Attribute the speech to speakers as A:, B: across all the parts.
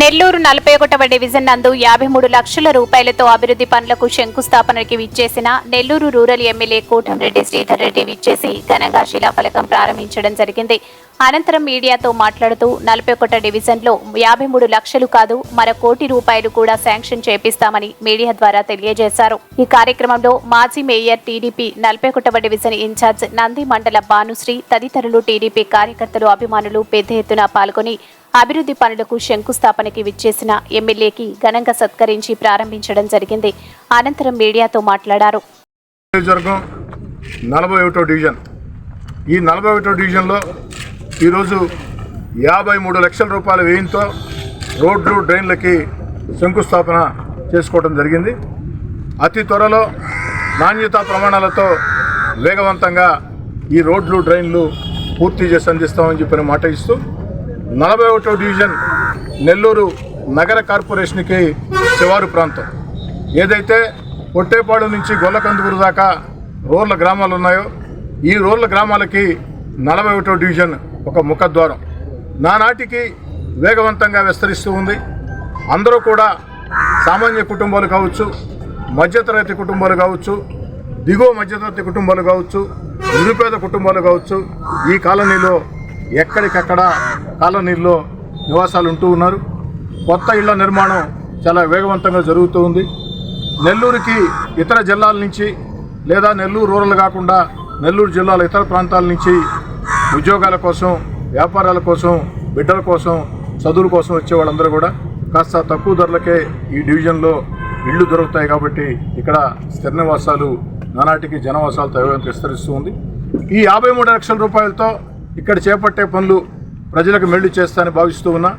A: Nellore 41వ division నందు 53 లక్షల రూపాయలతో అభివృద్ధి పనులకు శంకుస్థాపనకి విచ్చేసిన నెల్లూరు రూరల్ ఎమ్మెల్యే కోటంరెడ్డి శ్రీధర్ రెడ్డి విచ్చేసి ఘనంగా శిలాఫలకం ప్రారంభించడం జరిగింది. అనంతరం మీడియాతో మాట్లాడుతూ 41 డివిజన్లో 53 లక్షలు కాదు మరో కోటి రూపాయలు కూడా శాంక్షన్ చేపిస్తామని మీడియా ద్వారా తెలియజేశారు. ఈ కార్యక్రమంలో మాజీ మేయర్ టీడీపీ 41వ డివిజన్ ఇన్ఛార్జ్ నంది మండల భానుశ్రీ తదితరులు టీడీపీ కార్యకర్తలు అభిమానులు పెద్ద ఎత్తున పాల్గొని అభివృద్ధి పనులకు శంకుస్థాపనకి విచ్చేసిన ఎమ్మెల్యేకి ఘనంగా సత్కరించి ప్రారంభించడం జరిగింది. అనంతరం మీడియాతో మాట్లాడారు.
B: 41వ డివిజన్ ఈ 41వ డివిజన్లో ఈరోజు 53 లక్షల రూపాయల వ్యయంతో రోడ్లు డ్రైన్లకి శంకుస్థాపన చేసుకోవడం జరిగింది. అతి త్వరలో నాణ్యతా ప్రమాణాలతో వేగవంతంగా ఈ రోడ్లు డ్రైన్లు పూర్తి చేసి అందిస్తామని చెప్పిన మాట ఇస్తూ 41వ డివిజన్ నెల్లూరు నగర కార్పొరేషన్కి శివారు ప్రాంతం ఏదైతే పొట్టేపాడు నుంచి గొల్లకందుకూరు దాకా రూరల్ గ్రామాలు ఉన్నాయో ఈ రూరల్ గ్రామాలకి 41వ డివిజన్ ఒక ముఖద్వారం. నానాటికి వేగవంతంగా విస్తరిస్తూ ఉంది. అందరూ కూడా సామాన్య కుటుంబాలు కావచ్చు, మధ్యతరగతి కుటుంబాలు కావచ్చు, దిగువ మధ్యతరగతి కుటుంబాలు కావచ్చు, నిరుపేద కుటుంబాలు కావచ్చు, ఈ కాలనీలో ఎక్కడికక్కడ కాలనీల్లో నివాసాలు ఉంటూ ఉన్నారు. కొత్త ఇళ్ల నిర్మాణం చాలా వేగవంతంగా జరుగుతూ ఉంది. నెల్లూరుకి ఇతర జిల్లాల నుంచి లేదా నెల్లూరు రూరల్ కాకుండా నెల్లూరు జిల్లాల ఇతర ప్రాంతాల నుంచి ఉద్యోగాల కోసం, వ్యాపారాల కోసం, బిడ్డల కోసం, చదువుల కోసం వచ్చే వాళ్ళందరూ కూడా కాస్త తక్కువ ధరలకే ఈ డివిజన్లో ఇళ్ళు దొరుకుతాయి కాబట్టి ఇక్కడ స్థిర నివాసాలు నానాటికి జనవాసాలతో విస్తరిస్తూ ఉంది. ఈ 53 లక్షల రూపాయలతో ఇక్కడ చేపట్టే పనులు ప్రజలకు మెళ్ళు చేస్తానని భావిస్తూ ఉన్నా.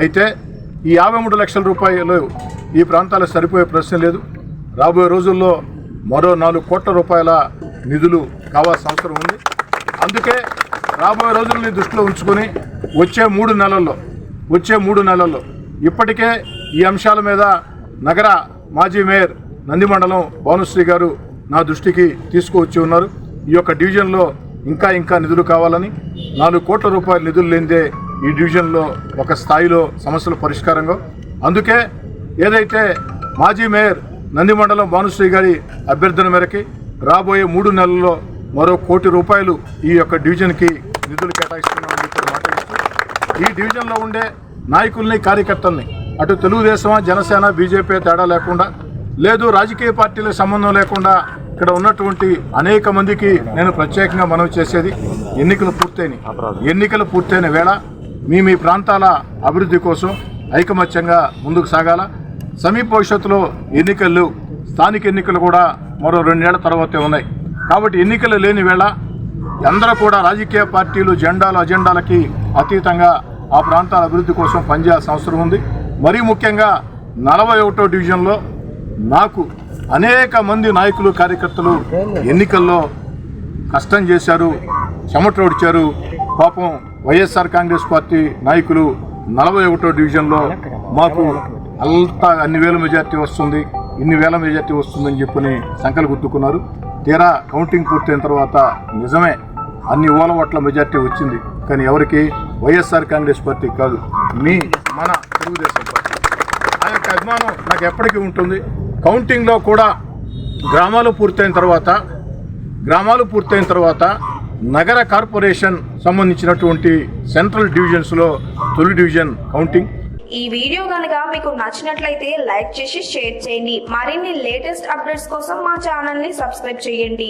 B: అయితే ఈ 53 లక్షల రూపాయలు ఈ ప్రాంతాలకు సరిపోయే ప్రశ్న లేదు. రాబోయే రోజుల్లో మరో 4 కోట్ల రూపాయల నిధులు కావాల్సిన అవసరం ఉంది. అందుకే రాబోయే రోజుల్ని దృష్టిలో ఉంచుకొని వచ్చే 3 నెలల్లో ఇప్పటికే ఈ అంశాల మీద నగర మాజీ మేయర్ నంది మండలం భానుశ్రీ గారు నా దృష్టికి తీసుకువచ్చి ఉన్నారు. ఈ యొక్క డివిజన్లో ఇంకా నిధులు కావాలని, 4 కోట్ల రూపాయల నిధులు లేనిదే ఈ డివిజన్లో ఒక స్థాయిలో సమస్యల పరిష్కారంగా. అందుకే ఏదైతే మాజీ మేయర్ నంది మండలం భానుశ్రీ గారి అభ్యర్థన మేరకి రాబోయే 3 నెలల్లో మరో 1 కోటి రూపాయలు ఈ యొక్క డివిజన్కి నిధులు కేటాయిస్తున్నామని చెప్పి మాట్లాడుతూ ఈ డివిజన్లో ఉండే నాయకుల్ని, కార్యకర్తల్ని అటు తెలుగుదేశం, జనసేన, బీజేపీ తేడా లేకుండా, లేదు రాజకీయ పార్టీలకు సంబంధం లేకుండా ఇక్కడ ఉన్నటువంటి అనేక మందికి నేను ప్రత్యేకంగా మనవి చేసేది, ఎన్నికలు పూర్తయిన వేళ మీ ప్రాంతాల అభివృద్ధి కోసం ఐకమత్యంగా ముందుకు సాగాల. సమీప భవిష్యత్తులో ఎన్నికలు, స్థానిక ఎన్నికలు కూడా మరో 2 ఏళ్ల తర్వాతే ఉన్నాయి. కాబట్టి ఎన్నికలు లేని వేళ అందరూ కూడా రాజకీయ పార్టీలు అజెండాలకి అతీతంగా ఆ ప్రాంతాల అభివృద్ధి కోసం పనిచేయాల్సిన అవసరం ఉంది. మరీ ముఖ్యంగా 41వ డివిజన్లో నాకు అనేక మంది నాయకులు, కార్యకర్తలు ఎన్నికల్లో కష్టం చేశారు, చెమటోడ్చారు. పాపం వైఎస్ఆర్ కాంగ్రెస్ పార్టీ నాయకులు 41వ డివిజన్లో మాకు అన్ని వేల మెజార్టీ వస్తుంది, ఇన్ని వేల మెజార్టీ వస్తుందని చెప్పని సంకలు గుర్తుకున్నారు. తీరా కౌంటింగ్ పూర్తయిన తర్వాత నిజమే అన్ని ఓట్ల మెజార్టీ వచ్చింది. కానీ ఎవరికి? వైఎస్ఆర్ కాంగ్రెస్ పార్టీ కాదు, మన తెలుగుదేశం పార్టీ. ఆ యొక్క అభిమానం నాకు ఎప్పటికీ ఉంటుంది. కౌంటింగ్లో కూడా గ్రామాలు పూర్తయిన తర్వాత నగర కార్పొరేషన్ సంబంధించినటువంటి సెంట్రల్ డివిజన్స్లో తొలి డివిజన్ కౌంటింగ్.
C: ఈ వీడియో కనుక మీకు నచ్చినట్లయితే లైక్ చేసి షేర్ చేయండి. మరిన్ని లేటెస్ట్ అప్డేట్స్ కోసం మా ఛానల్ ని సబ్స్క్రైబ్ చేయండి.